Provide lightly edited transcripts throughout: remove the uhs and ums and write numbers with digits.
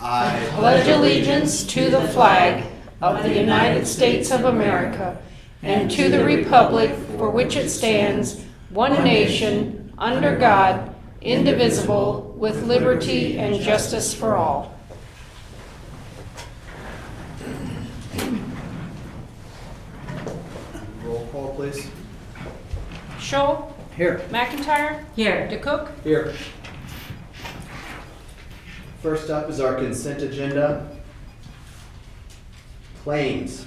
I pledge allegiance to the flag of the United States of America and to the republic for which it stands, one nation, under God, indivisible, with liberty and justice for all. Roll call, please. Scholl, Here. McIntyre, Here. DeCook. Here. First up is our consent agenda. Claims.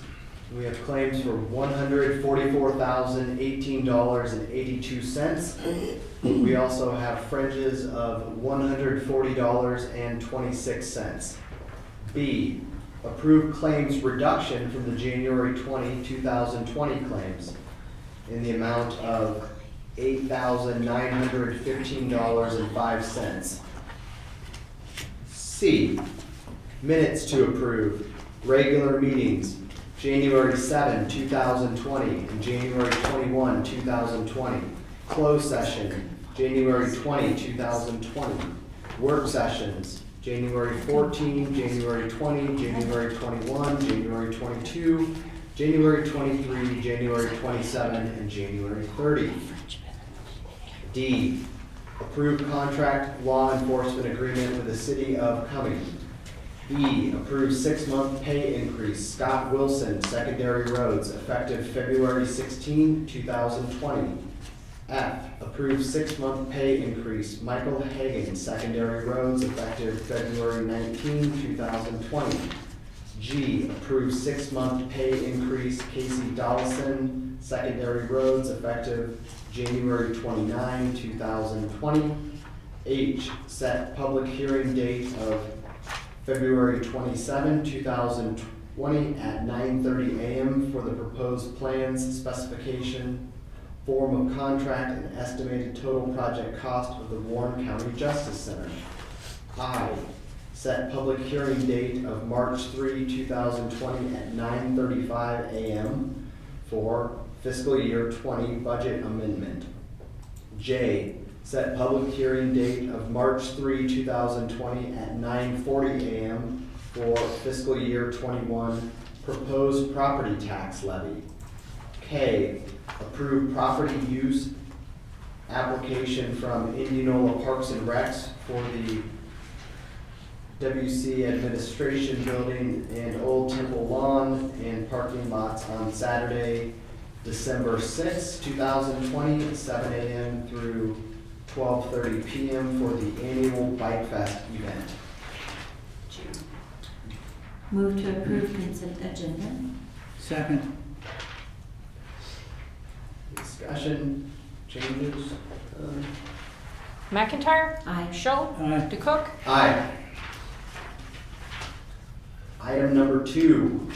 We have claims for $144,018.82. We also have fringes of $140.26. B, approved claims reduction from the January 20, 2020 claims in the amount of $8,915.05. C, minutes to approve. Regular meetings, January 7, 2020 and January 21, 2020. Closed session, January 20, 2020. Work sessions, January 14, January 20, January 21, January 22, January 23, January 27, and January 30. D, approved contract law enforcement agreement with the city of Cumming. E, approved 6-month pay increase, Scott Wilson, secondary roads, effective February 16, 2020. F, approved 6-month pay increase, Michael Hagan, secondary roads, effective February 19, 2020. G, approved 6-month pay increase, Casey Dawson, secondary roads, effective January 29, 2020. H, set public hearing date of February 27, 2020 at 9:30 a.m. for the proposed plans, specification, form of contract, and estimated total project cost of the Warren County Justice Center. I, set public hearing date of March 3, 2020 at 9:35 a.m. for fiscal year 20 budget amendment. J, set public hearing date of March 3, 2020 at 9:40 a.m. for fiscal year 21 proposed property tax levy. K, approved property use application from Indianola Parks and Recs for the WC Administration Building and Old Temple Lawn and parking lots on Saturday, December 6, 2020, at 7 a.m. through 12:30 p.m. for the annual Bike Fest event. Move to approve consent agenda. Second. Discussion, changes? McIntyre, Aye. Scholl, Aye. DeCook. Aye. Item number 2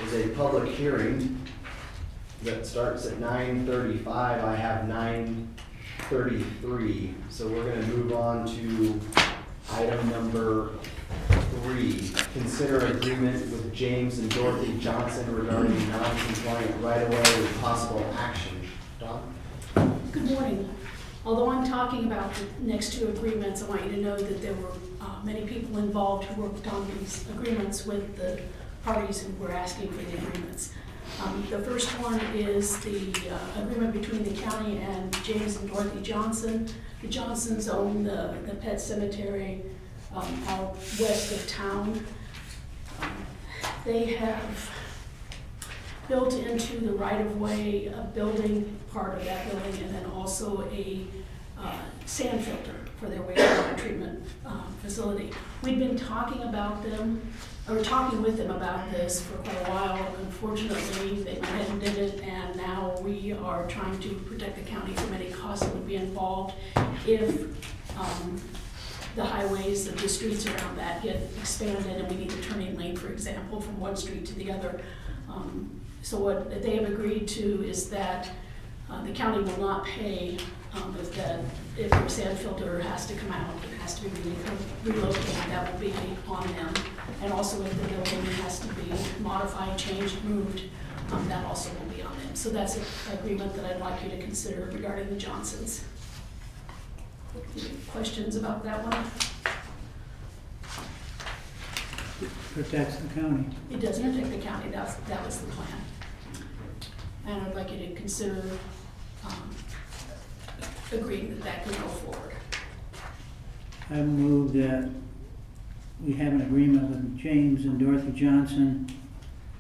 is a public hearing that starts at 9:35. I have 9:33. So we're going to move on to item number 3. Consider agreement with James and Dorothy Johnson regarding non-compliant right-of-way with possible action. Don? Good morning. Although I'm talking about the next 2 agreements, I want you to know that there were many people involved who worked on these agreements with the parties who were asking for the agreements. The first one is the agreement between the county and James and Dorothy Johnson. The Johnsons own the pet cemetery out west of town. They have built into the right-of-way a building, part of that building, and then also a sand filter for their wastewater treatment facility. We've been talking with them about this for quite a while. Unfortunately, they went ahead and did it, and now we are trying to protect the county from any costs that would be involved if the highways, the streets around that get expanded and we need a turning lane, for example, from one street to the other. So what they have agreed to is that the county will not pay if their sand filter has to come out, it has to be relocated, that will be on them. And also if the building has to be modified, changed, moved, that also will be on them. So that's an agreement that I'd like you to consider regarding the Johnsons. Any questions about that one? protects the county. It doesn't protect the county, that was the plan. And I'd like you to consider agreeing that that could go forward. I move that we have an agreement with James and Dorothy Johnson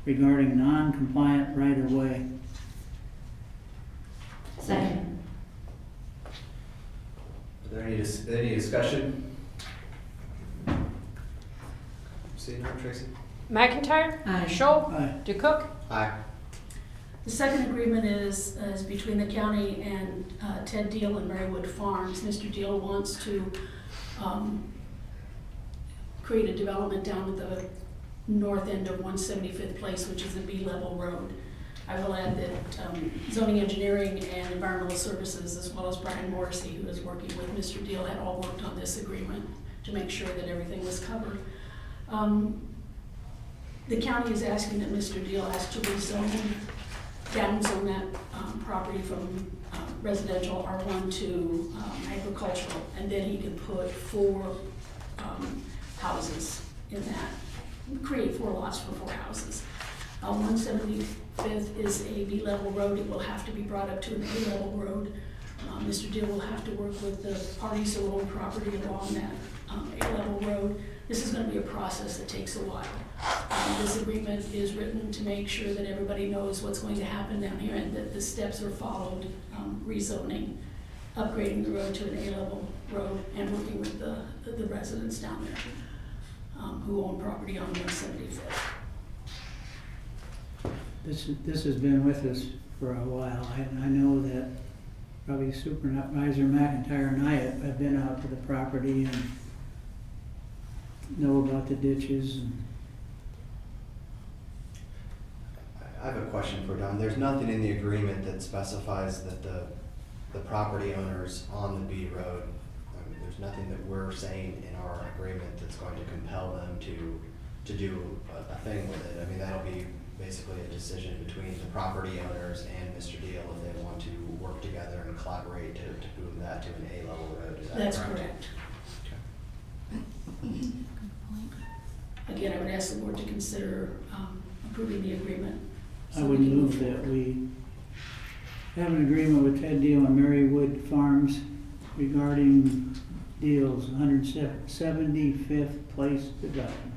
regarding non-compliant right-of-way. Second. Are there any discussion? See, no, Tracy? McIntyre. Aye. Scholl. Aye. DeCook. Aye. The second agreement is between the county and Ted Deal and Marywood Farms. Mr. Deal wants to create a development down at the north end of 175th Place, which is a B-level road. I will add that zoning engineering and environmental services, as well as Brian Morrissey, who is working with Mr. Deal, had all worked on this agreement to make sure that everything was covered. The county is asking that Mr. Deal ask to downzone that property from residential R1 to agricultural, and then he can put 4 houses in that, create 4 lots for 4 houses. 175th is a B-level road. It will have to be brought up to an A-level road. Mr. Deal will have to work with the parties who own property along that A-level road. This is going to be a process that takes a while. This agreement is written to make sure that everybody knows what's going to happen down here and that the steps are followed, rezoning, upgrading the road to an A-level road, and working with the residents down there who own property on 175th. This has been with us for a while. I know that probably Supervisor McIntyre and I have been out to the property and know about the ditches. I have a question for Don. There's nothing in the agreement that specifies that the property owners on the B road, I mean, there's nothing that we're saying in our agreement that's going to compel them to do a thing with it. I mean, that'll be basically a decision between the property owners and Mr. Deal if they want to work together and collaborate to move that to an A-level road. Is that That's correct? correct. Again, I would ask the board to consider approving the agreement. I would move that we have an agreement with Ted Deal and Marywood Farms regarding Deal's 175th Place development.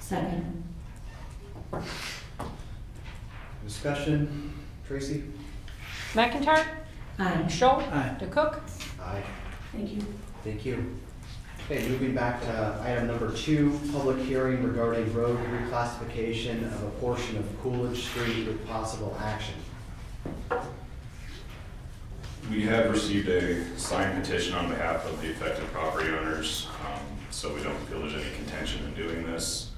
Second. Discussion, Tracy? McIntyre. Aye. Scholl. Aye. DeCook. Aye. Thank you. Thank you. Okay, moving back to item number 2, public hearing regarding road reclassification of a portion of Coolidge Street with possible action. We have received a signed petition on behalf of the affected property owners, so we don't feel there's any contention in doing this.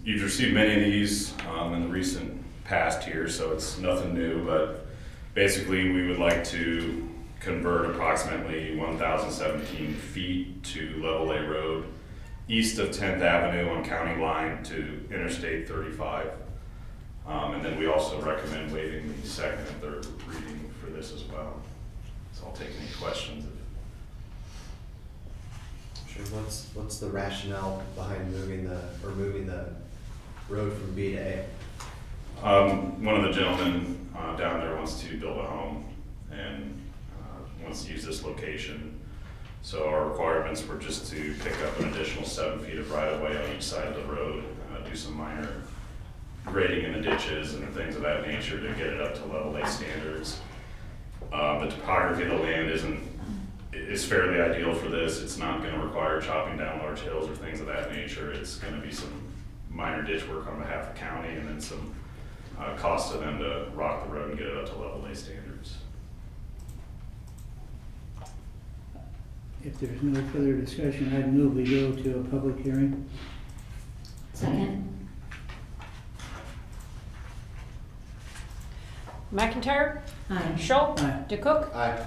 You've received many of these in the recent past here, so it's nothing new, but basically we would like to convert approximately 1,017 feet to level A road east of 10th Avenue on County Line to Interstate 35. And then we also recommend waiving the second and third reading for this as well. So I'll take any questions. Sure. What's the rationale behind moving the road from B to A? One of the gentlemen down there wants to build a home and wants to use this location. So our requirements were just to pick up an additional 7 feet of right of way on each side of the road, do some minor grading in the ditches and things of that nature to get it up to level A standards. The topography of the land is fairly ideal for this. It's not going to require chopping down large hills or things of that nature. It's going to be some minor ditch work on behalf of the county and then some cost to them to rock the road and get it up to level A standards. If there's no further discussion, I'd move we go to a public hearing. Second. McIntyre. Aye. Scholl. Aye. DeCook. Aye.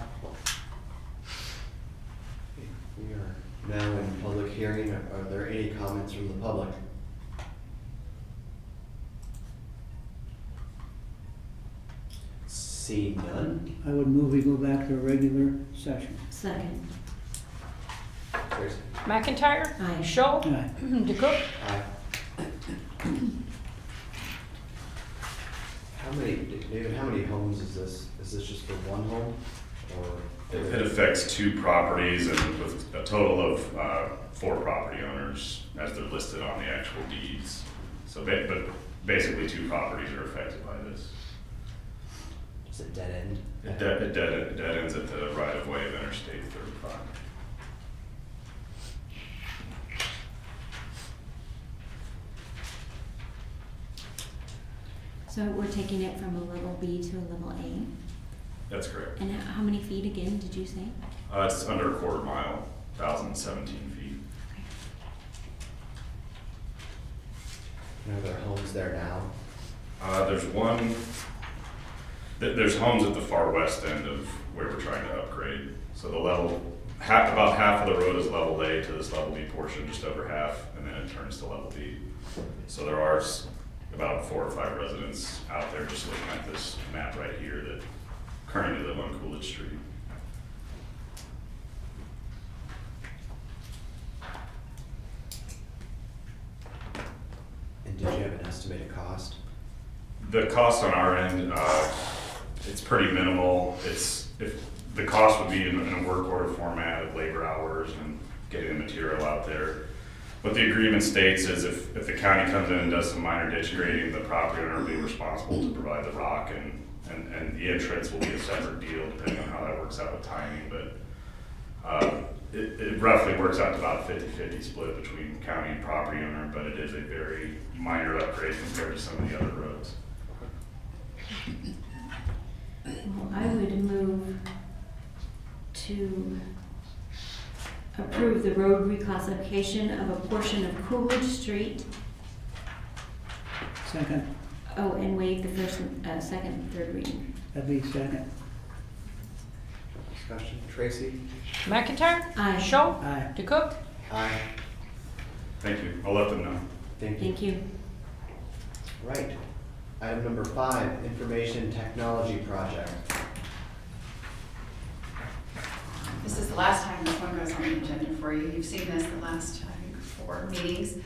We are now in public hearing. Are there any comments from the public? Seeing none. I would move we go back to a regular session. Second. Tracy? McIntyre. Aye. Scholl. Aye. DeCook. Aye. David, how many homes is this? Is this just for one home, or? It affects 2 properties and with a total of 4 property owners as they're listed on the actual deeds. So, but basically 2 properties are affected by this. Is it dead end? It dead ends at the right of way of Interstate 35. So we're taking it from a level B to a level A. That's correct. And how many feet again, did you say? It's under a quarter mile, 1,017 feet. Are there homes there now? There's one, there's homes at the far west end of where we're trying to upgrade. So the level, about half of the road is level A to this level B portion, just over half, and then it turns to level B. So there are about 4 or 5 residents out there just looking at this map right here that currently live on Coolidge Street. And did you have an estimated cost? The cost on our end, it's pretty minimal. The cost would be in a work order format of labor hours and getting the material out there. What the agreement states is if the county comes in and does some minor ditch grading, the property owner will be responsible to provide the rock, and the entrance will be a separate deal depending on how that works out with timing. But it roughly works out to about a 50-50 split between county and property owner, but it is a very minor upgrade compared to some of the other roads. Well, I would move to approve the road reclassification of a portion of Coolidge Street. Second. Oh, and waive the first, second, and third reading. That'd be second. Discussion, Tracy? McIntyre. Aye. Scholl. Aye. DeCook. Aye. Thank you. I'll let them know. Thank you. Thank you. Right. Item number 5, Information Technology Project. This is the last time this one goes on the agenda for you. You've seen this the last, I think, 4 meetings.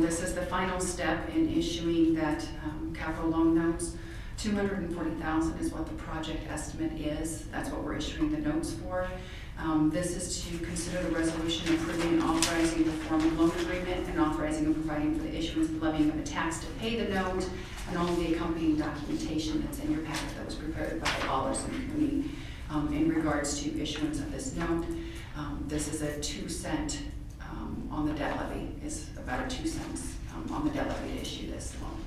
This is the final step in issuing that capital loan notes. $240,000 is what the project estimate is. That's what we're issuing the notes for. This is to consider the resolution approving and authorizing the form of loan agreement and authorizing and providing for the issuance and levying of a tax to pay the note, and all the accompanying documentation that's in your packet that was prepared by Allers and Cooney in regards to issuance of this note. This is a 2 cent on the debt levy, is about a 2 cents on the debt levy to issue this loan.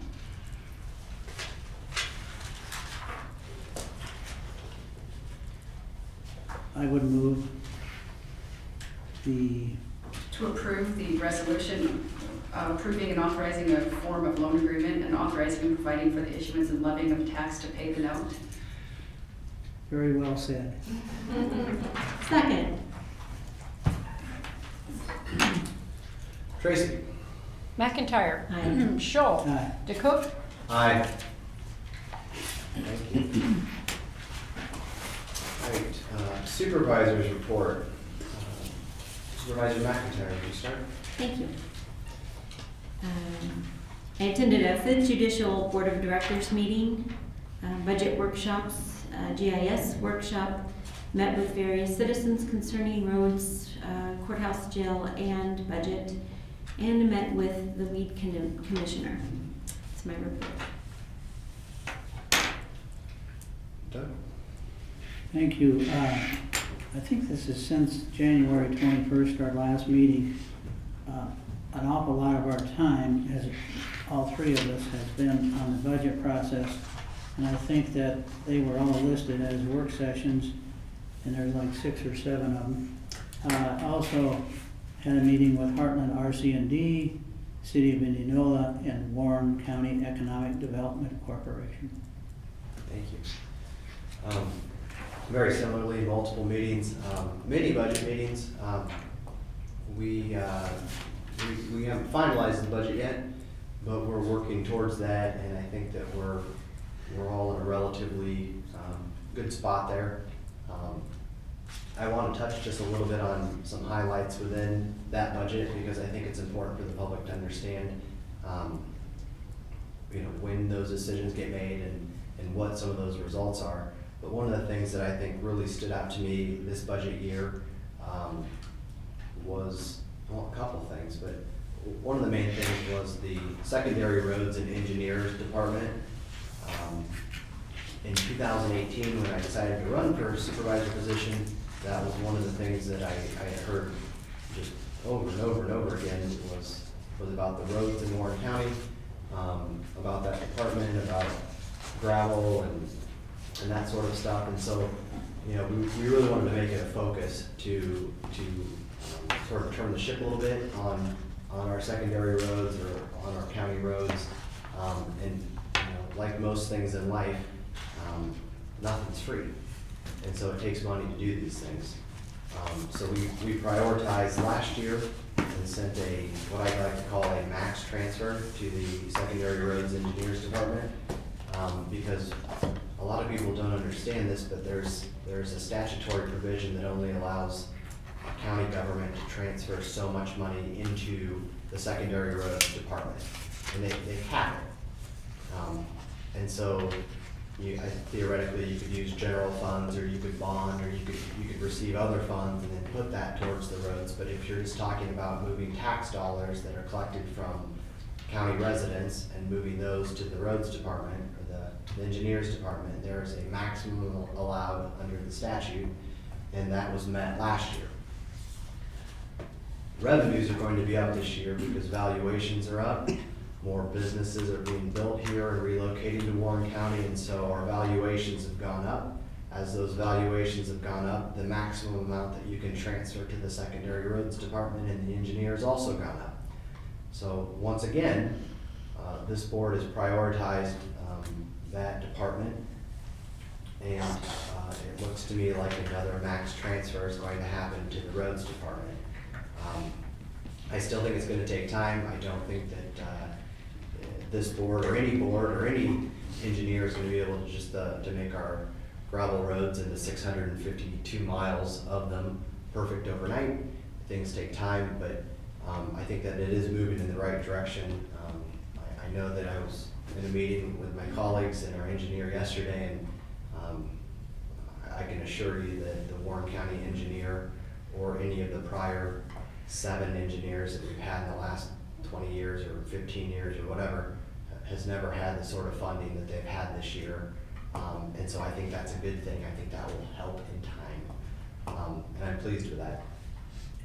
I would move To approve the resolution approving and authorizing a form of loan agreement and authorizing and providing for the issuance and levying of tax to pay the note. very well said. Second. Tracy? McIntyre. Aye. Scholl. Aye. DeCook. Aye. Thank you. Right, Supervisors report. Supervisor McIntyre, would you start? Thank you. I attended a 5th Judicial Board of Directors meeting, budget workshops, GIS workshop, met with various citizens concerning roads, courthouse, jail, and budget, and met with the lead commissioner. That's my report. Doug? Thank you. I think this is since January 21st, our last meeting. An awful lot of our time, as all 3 of us, has been on the budget process. And I think that they were all listed as work sessions, and there's like 6 or 7 of them. Also had a meeting with Heartland RC&D, City of Indianola, and Warren County Economic Development Corporation. Thank you. Very similarly, multiple meetings, mini budget meetings. We haven't finalized the budget yet, but we're working towards that, and I think that we're all in a relatively good spot there. I want to touch just a little bit on some highlights within that budget, because I think it's important for the public to understand, when those decisions get made and what some of those results are. But one of the things that I think really stood out to me this budget year was, well, a couple things, but one of the main things was the secondary roads and engineers department. In 2018, when I decided to run for supervisor position, that was one of the things that I had heard just over and over and over again was about the roads in Warren County, about that department, about gravel and that sort of stuff. And so, we really wanted to make it a focus to sort of turn the ship a little bit on our secondary roads or on our county roads. And like most things in life, nothing's free. And so it takes money to do these things. So we prioritized last year and sent what I like to call a max transfer to the secondary roads engineers department. Because a lot of people don't understand this, but there's a statutory provision that only allows a county government to transfer so much money into the secondary roads department. And they cap it. And so theoretically, you could use general funds, or you could bond, or you could receive other funds and then put that towards the roads. But if you're just talking about moving tax dollars that are collected from county residents and moving those to the roads department or the engineers department, there's a maximum allowed under the statute, and that was met last year. Revenues are going to be up this year because valuations are up. More businesses are being built here and relocating to Warren County, and so our valuations have gone up. As those valuations have gone up, the maximum amount that you can transfer to the secondary roads department and the engineers also gone up. So once again, this board has prioritized that department, and it looks to me like another max transfer is going to happen to the roads department. I still think it's going to take time. I don't think that this board or any engineer is going to be able to just to make our gravel roads into 652 miles of them perfect overnight. Things take time, but I think that it is moving in the right direction. I know that I was in a meeting with my colleagues and our engineer yesterday, and I can assure you that the Warren County engineer or any of the prior 7 engineers that we've had in the last 20 years or 15 years or whatever has never had the sort of funding that they've had this year. And so I think that's a good thing. I think that will help in time. And I'm pleased with that.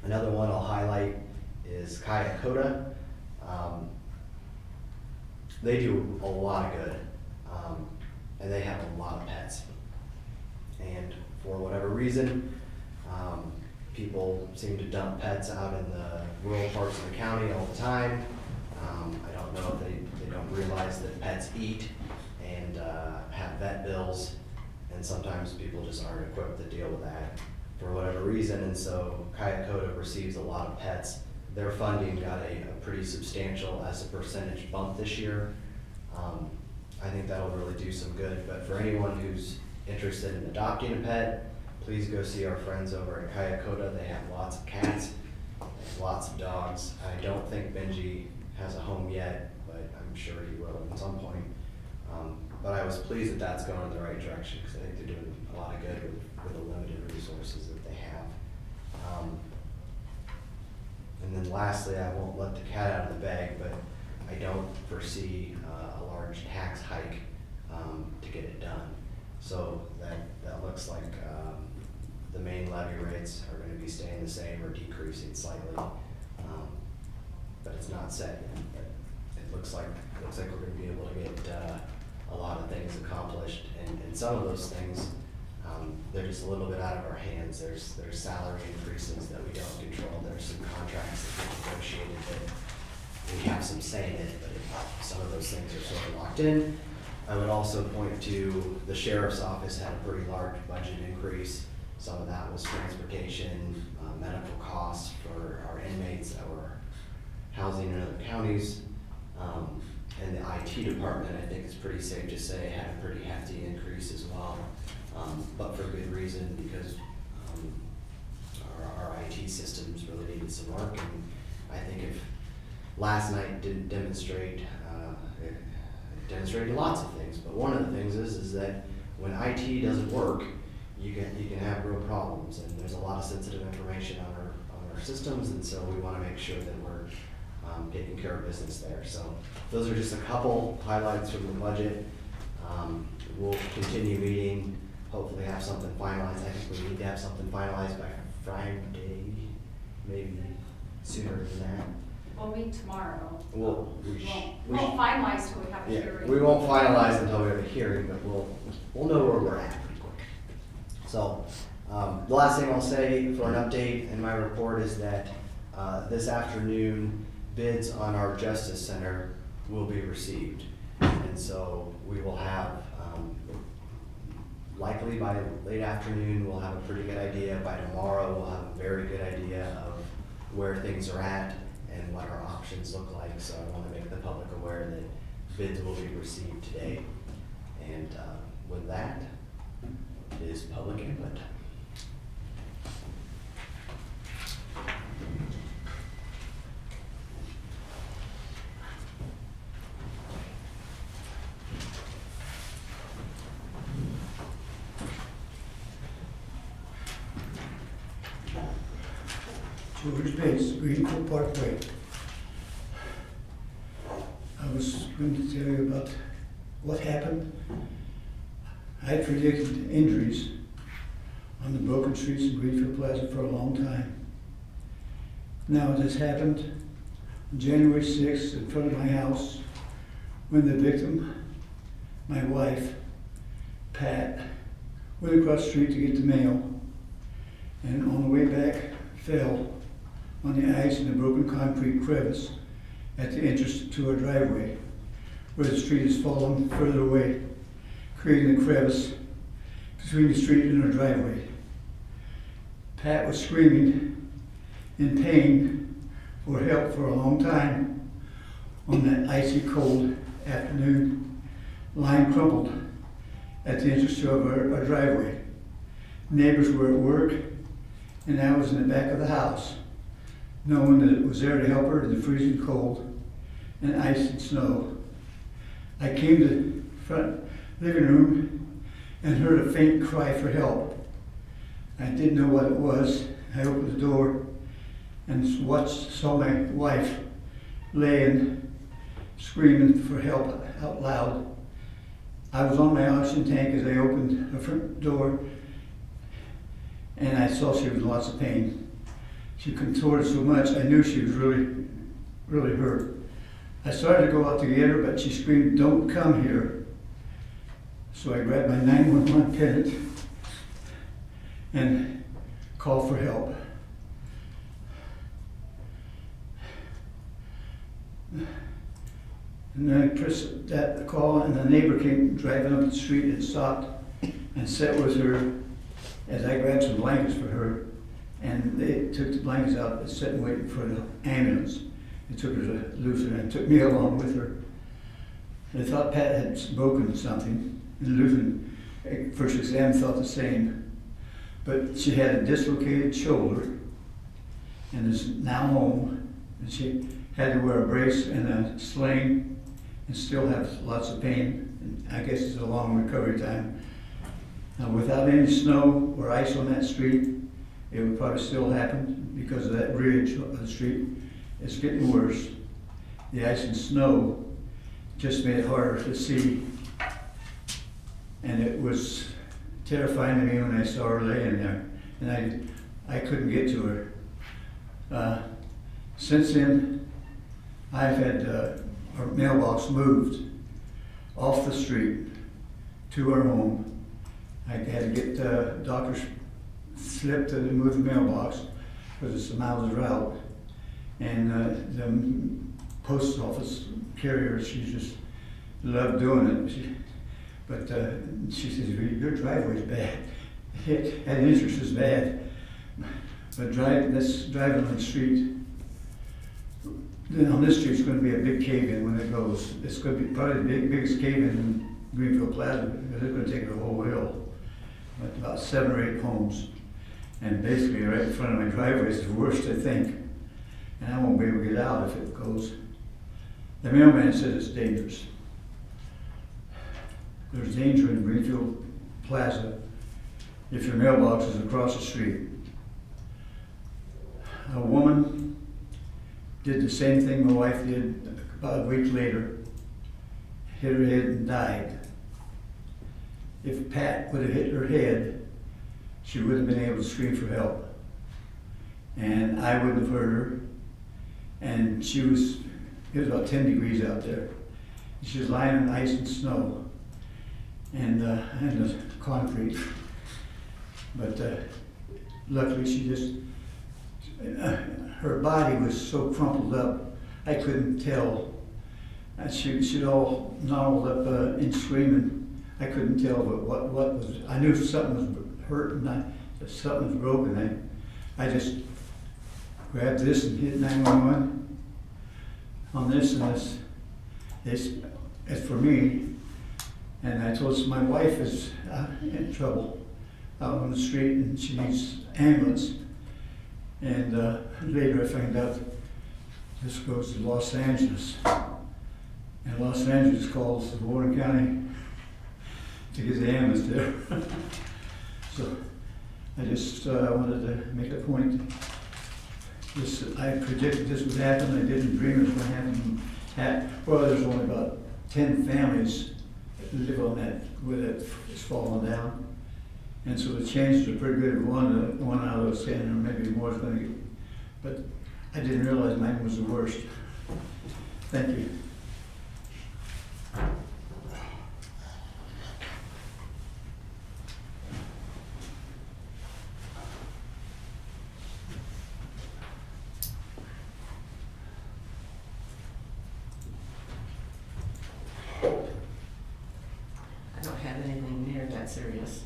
Another one I'll highlight is Kayakota. They do a lot of good, and they have a lot of pets. And for whatever reason, people seem to dump pets out in the rural parts of the county all the time. I don't know if they don't realize that pets eat and have vet bills, and sometimes people just aren't equipped to deal with that for whatever reason. And so Kayakota receives a lot of pets. Their funding got a pretty substantial as a percentage bump this year. I think that'll really do some good. But for anyone who's interested in adopting a pet, please go see our friends over at Kayakota. They have lots of cats, they have lots of dogs. I don't think Benji has a home yet, but I'm sure he will at some point. But I was pleased that that's going in the right direction, because I think they're doing a lot of good with the limited resources that they have. And then lastly, I won't let the cat out of the bag, but I don't foresee a large tax hike to get it done. So that looks like the main levy rates are going to be staying the same or decreasing slightly, but it's not set yet. But it looks like we're going to be able to get a lot of things accomplished, and some of those things they're just a little bit out of our hands. There's salary increases that we don't control. There's some contracts that get negotiated that we have some say in it, but some of those things are sort of locked in. I would also point to the sheriff's office had a pretty large budget increase. Some of that was transportation, medical costs for our inmates that were housing in other counties. And the IT department, I think it's pretty safe to say, had a pretty hefty increase as well. But for good reason, because IT systems really needed some work, and I think if last night didn't demonstrate, it demonstrated lots of things, but one of the things is that when IT doesn't work, you can have real problems, and there's a lot of sensitive information on our systems, and so we want to make sure that we're taking care of business there. So those are just a couple highlights from the budget. We'll continue meeting, hopefully have something finalized. I think we need to have something finalized by Friday, maybe sooner than that. We'll meet tomorrow. Well, We won't finalize till we have a yeah, hearing. we won't finalize until we have a hearing, but we'll know where we're at pretty quick. So, the last thing I'll say for an update in my report is that, this afternoon, bids on our Justice Center will be received. And so we will have, likely by late afternoon, we'll have a pretty good idea. By tomorrow, we'll have a very good idea of where things are at and what our options look like. So I want to make the public aware that bids will be received today. And with that is public input. George Bates, Greenfield Parkway. I was going to tell you about what happened. I predicted injuries on the broken streets in Greenfield Plaza for a long time. Now it has happened on January 6th in front of my house when the victim, my wife, Pat, went across the street to get the mail, and on the way back fell on the ice in a broken concrete crevice at the entrance to our driveway, where the street has fallen further away, creating a crevice between the street and our driveway. Pat was screaming in pain for help for a long time on that icy cold afternoon. Line crumpled at the entrance to our driveway. Neighbors were at work, and I was in the back of the house, knowing that it was there to help her in the freezing cold and ice and snow. I came to the front living room and heard a faint cry for help. I didn't know what it was. I opened the door and saw my wife laying, screaming for help out loud. I was on my oxygen tank as I opened the front door, and I saw she was in lots of pain. She contorted so much, I knew she was really, really hurt. I started to go out to get her, but she screamed, "Don't come here." So I grabbed my 911 pennant and called for help. And then I pressed that call, and the neighbor came driving up the street and stopped and sat with her as I grabbed some blankets for her. And they took the blankets out and sat and waited for the ambulance. They took her to Lutheran and took me along with her. They thought Pat had broken something, and Lutheran, at first exam, thought the same. But she had a dislocated shoulder and is now home. And she had to wear a brace and a sling and still have lots of pain. And I guess it's a long recovery time. Now, without any snow or ice on that street, it would probably still happen because of that ridge of the street. It's getting worse. The ice and snow just made it harder to see. And it was terrifying to me when I saw her laying there. And I couldn't get to her. Since then, I've had our mailbox moved off the street to our home. I had to get the doctor's slip to move the mailbox because it's a miles route. And the post office carrier, she just loved doing it. But she says, "Your driveway's bad. That interest is bad. But driving on the street, then on this street, it's going to be a big cave-in when it goes. It's going to be probably the biggest cave-in in Greenfield Plaza because it's going to take the whole hill. About 7 or 8 homes. And basically, right in front of my driveway is the worst, I think. And I won't be able to get out if it goes. The mailman said it's dangerous. There's danger in Greenfield Plaza if your mailbox is across the street. A woman did the same thing my wife did about a week later, hit her head and died. If Pat would have hit her head, she would have been able to scream for help. And I wouldn't have heard her. And it was about 10 degrees out there. She was lying on ice and snow and the concrete. But luckily she just, her body was so crumpled up, I couldn't tell. And she'd all gnarled up and screaming. I couldn't tell what was, I knew something was hurt and something was broken. I just grabbed this and hit 911 on this, and it's for me. And I told my wife is in trouble out on the street and she needs ambulance. And later I found out this goes to Los Angeles. And Los Angeles calls Warren County to get the ambulance there. So I just wanted to make a point. I predicted this would happen. I didn't dream it was going to happen. Well, there's only about 10 families that live on that where that is falling down. And so the chances are pretty good. One out of those 10, or maybe more is going to get. But I didn't realize mine was the worst. Thank you. I don't have anything near that serious.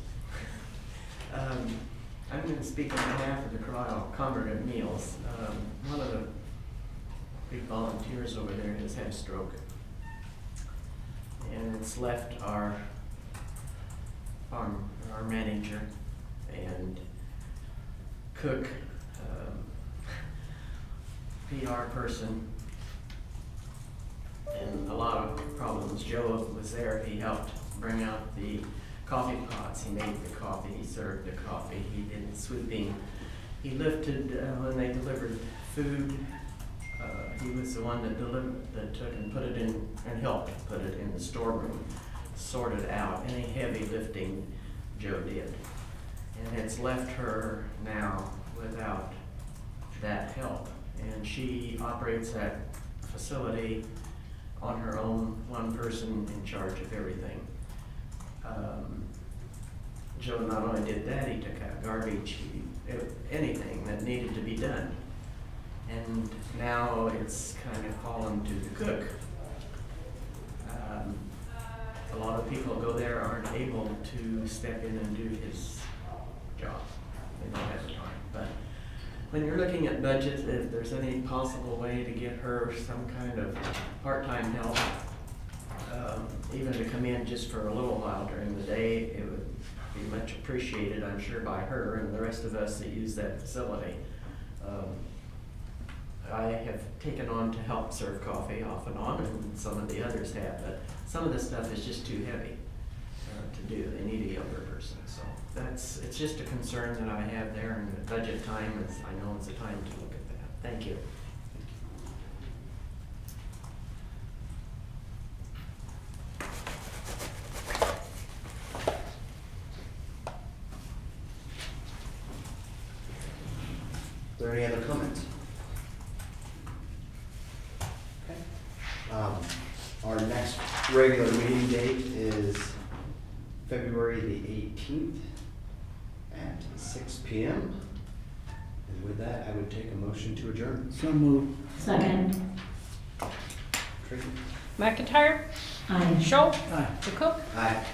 I'm going to speak on behalf of the Carlisle Congregate Meals. One of the big volunteers over there has had a stroke. And it's left our manager and cook, PR person, and a lot of problems. Joe was there. He helped bring out the coffee pots. He made the coffee. He served the coffee. He did sweeping. He lifted when they delivered food. He was the one that took and put it in and helped put it in the storeroom, sorted out. Any heavy lifting Joe did, and it's left her now without that help. And she operates that facility on her own, one person in charge of everything. Joe not only did that, he took out garbage, anything that needed to be done. And now it's kind of fallen to the cook. A lot of people who go there aren't able to step in and do his job. They don't have the time. But when you're looking at budgets, if there's any possible way to get her some kind of part-time help, even to come in just for a little while during the day, it would be much appreciated, I'm sure, by her and the rest of us that use that facility. I have taken on to help serve coffee off and on, and some of the others have, but some of this stuff is just too heavy to do. They need a younger person. So it's just a concern that I have there, and the budget time is, I know it's a time to look at that. Thank you. Are there any other comments? Okay. Our next regular meeting date is February the 18th at 6 p.m. And with that, I would take a motion to adjourn. So moved. Second. Tracy? McIntyre, Aye. Schultz, Aye. DeCook, Aye.